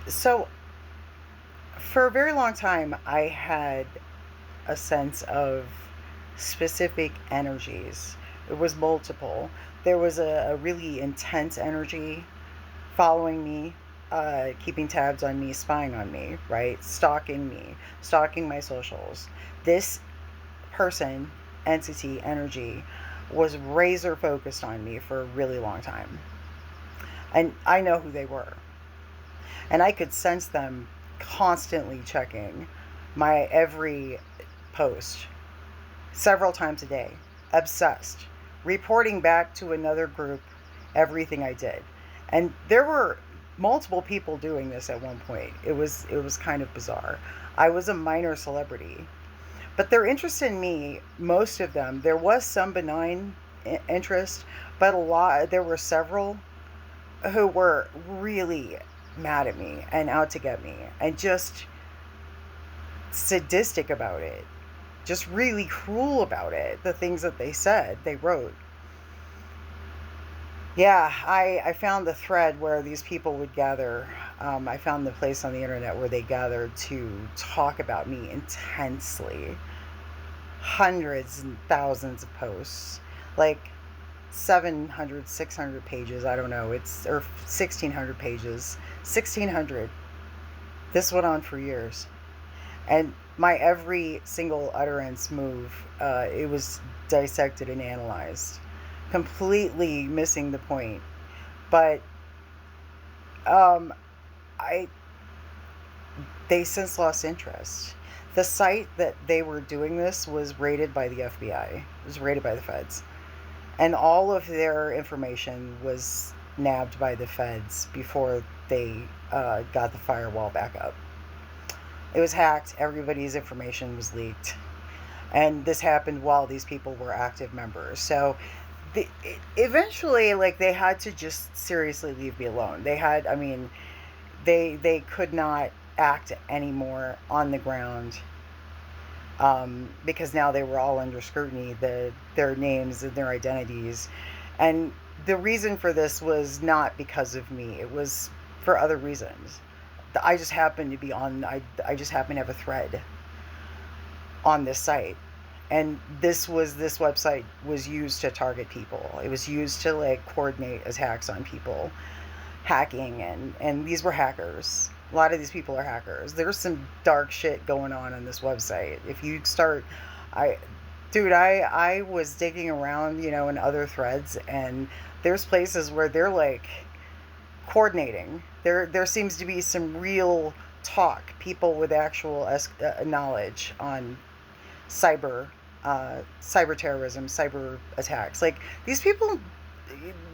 So, for a very long time, I had a sense of specific energies. It was multiple. There was a really intense energy following me, keeping tabs on me, spying on me, right? Stalking me, stalking my socials. This person, entity, energy was razor focused on me for a really long time. And I know who they were. And I could sense them constantly checking my every post several times a day, obsessed, reporting back to another group everything I did. And there were multiple people doing this at one point. It was kind of bizarre. I was a minor celebrity, but their interest in me, most of them, there was some benign interest, but a lot there were several who were really mad at me and out to get me and just sadistic about it, just really cruel about it. The things that they said, they wrote. Yeah, I found the thread where these people would gather. I found the place on the internet where they gathered to talk about me intensely. Hundreds and thousands of posts. Like 700, 600 pages. I don't know. It's, or 1,600 pages. 1,600. This went on for years. And my every single utterance move, it was dissected and analyzed, completely missing the point. But um, I they since lost interest. The site that they were doing this was raided by the FBI. It was raided by the feds, and all of their information was nabbed by the feds before they got the firewall back up. It was hacked. Everybody's information was leaked, and this happened while these people were active members. So the, eventually, like, they had to just seriously leave me alone. They had, I mean, they could not act anymore on the ground, because now they were all under scrutiny, their names and their identities. And the reason for this was not because of me, it was for other reasons. I just happened to be on, I just happened to have a thread on this site. And this website was used to target people. It was used to, like, coordinate attacks on people, hacking, and these were hackers. A lot of these people are hackers. There's some dark shit going on this website. If you start, I, dude, I was digging around, in other threads, and there's places where they're like coordinating. There seems to be some real talk, people with actual knowledge on cyber cyber terrorism, cyber attacks. Like, these people,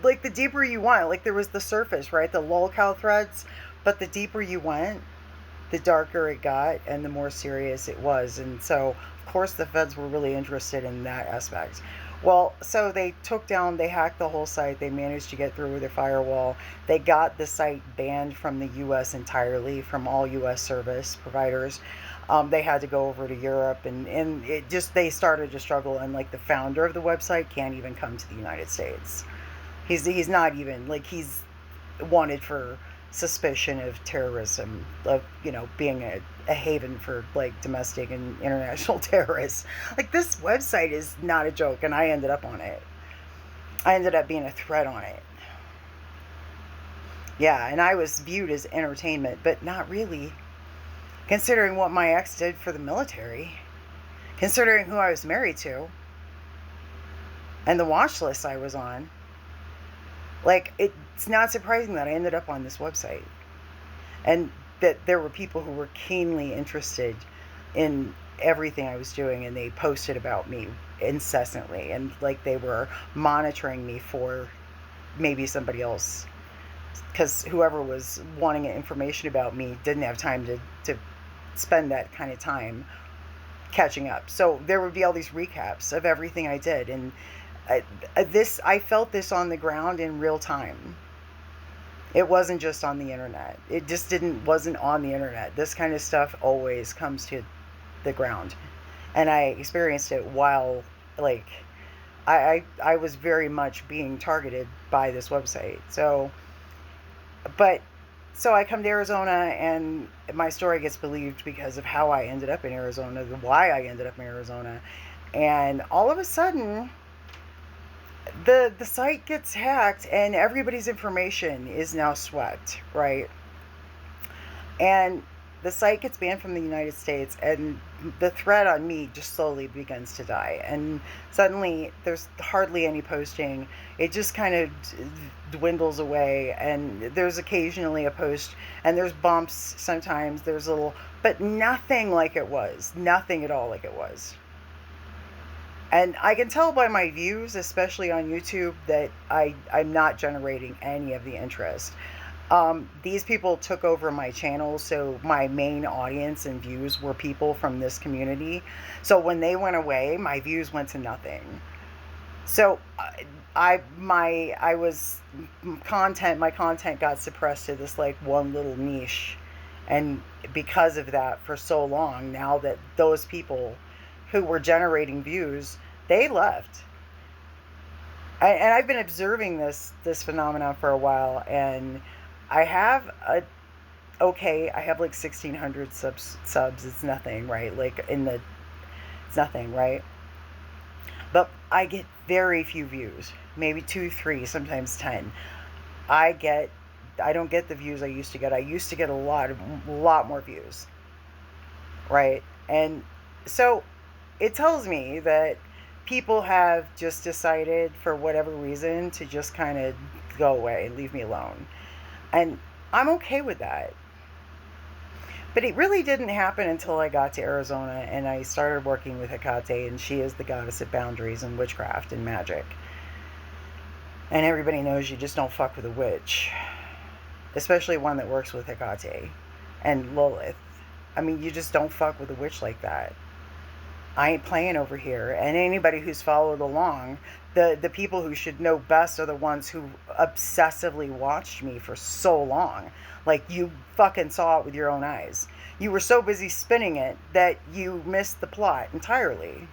like, the deeper you went, like, there was the surface, right? The lolcow threads, but the deeper you went, the darker it got and the more serious it was. And so, of course, the feds were really interested in that aspect. Well, so they hacked the whole site. They managed to get through their firewall. They got the site banned from the US entirely, from all US service providers. They had to go over to Europe, and it just, they started to struggle. And, like, the founder of the website can't even come to the United States. He's not even, like, he's wanted for suspicion of terrorism, of, being a haven for, like, domestic and international terrorists. Like, this website is not a joke, and I ended up on it. I ended up being a threat on it. Yeah, and I was viewed as entertainment, but not really, considering what my ex did for the military, considering who I was married to, and the watch list I was on. Like, it's not surprising that I ended up on this website, and that there were people who were keenly interested in everything I was doing, and they posted about me incessantly, and, like, they were monitoring me for maybe somebody else, because whoever was wanting information about me didn't have time to spend that kind of time catching up. So there would be all these recaps of everything I did, and I felt this on the ground in real time. It wasn't just on the internet. It just didn't wasn't on the internet. This kind of stuff always comes to the ground, and I experienced it while, like, I was very much being targeted by this website. So, but So I come to Arizona, and my story gets believed because of how I ended up in Arizona, why I ended up in Arizona. And all of a sudden, the site gets hacked, and everybody's information is now swept, right? And the site gets banned from the United States, and the threat on me just slowly begins to die. And suddenly, there's hardly any posting. It just kind of dwindles away, and there's occasionally a post, and there's bumps sometimes. There's a little, but nothing like it was. Nothing at all like it was. And I can tell by my views, especially on YouTube, that I'm not generating any of the interest. These people took over my channel, so my main audience and views were people from this community. So when they went away, my views went to nothing. So I was content. My content got suppressed to this like one little niche, and because of that, for so long now that those people who were generating views, they left. And I've been observing this phenomenon for a while, and I have a okay, I have like 1,600 subs. It's nothing, right? Like it's nothing, right? But I get very few views, maybe 2, 3, sometimes 10. I get I don't get the views I used to get. I used to get a lot more views, right? And so it tells me that people have just decided for whatever reason to just kind of go away and leave me alone. And I'm okay with that. But it really didn't happen until I got to Arizona and I started working with Hecate, and she is the goddess of boundaries and witchcraft and magic. And everybody knows you just don't fuck with a witch, especially one that works with Hecate and Lilith. I mean, you just don't fuck with a witch like that. I ain't playing over here. And anybody who's followed along, the people who should know best are the ones who obsessively watched me for so long. Like, you fucking saw it with your own eyes. You were so busy spinning it that you missed the plot entirely.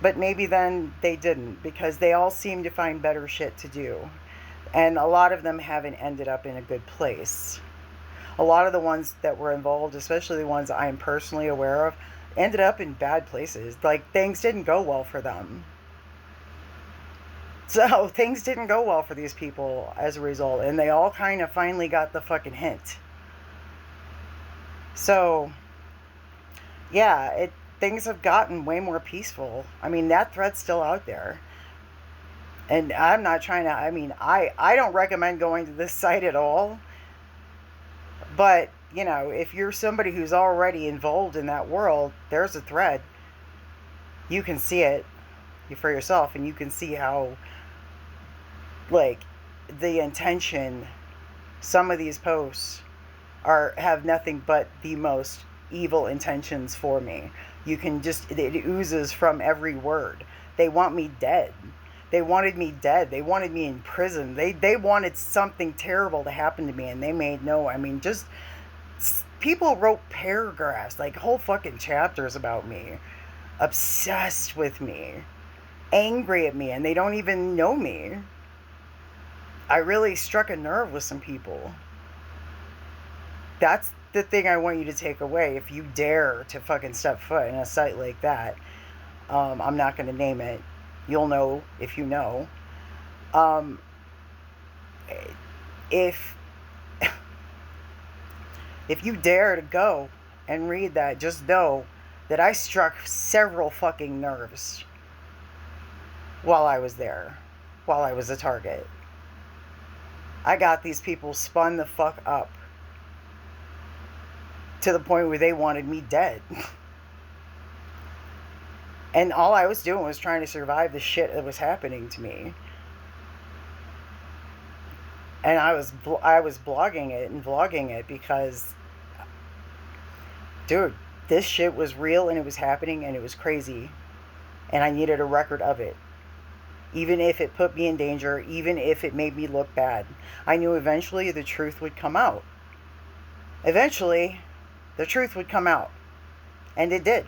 But maybe then they didn't, because they all seem to find better shit to do. And a lot of them haven't ended up in a good place. A lot of the ones that were involved, especially the ones I'm personally aware of, ended up in bad places. Like, things didn't go well for them. So things didn't go well for these people as a result, and they all kind of finally got the fucking hint. So yeah, things have gotten way more peaceful. I mean, that threat's still out there. And I'm not trying to, I mean, I don't recommend going to this site at all. But, you know, if you're somebody who's already involved in that world, there's a thread. You can see it for yourself, and you can see how, like, the intention, some of these posts have nothing but the most evil intentions for me. You can just, it oozes from every word. They want me dead. They wanted me dead. They wanted me in prison. They wanted something terrible to happen to me, and they made no, I mean, just, people wrote paragraphs, like whole fucking chapters about me, obsessed with me, angry at me, and they don't even know me. I really struck a nerve with some people. That's the thing I want you to take away. If you dare to fucking step foot in a site like that, I'm not going to name it. You'll know if you know. If if you dare to go and read that, just know that I struck several fucking nerves while I was there, while I was a target. I got these people spun the fuck up to the point where they wanted me dead. And all I was doing was trying to survive the shit that was happening to me. And I was blogging it and vlogging it because, dude, this shit was real and it was happening and it was crazy. And I needed a record of it. Even if it put me in danger, even if it made me look bad. I knew eventually the truth would come out. Eventually, the truth would come out. And it did.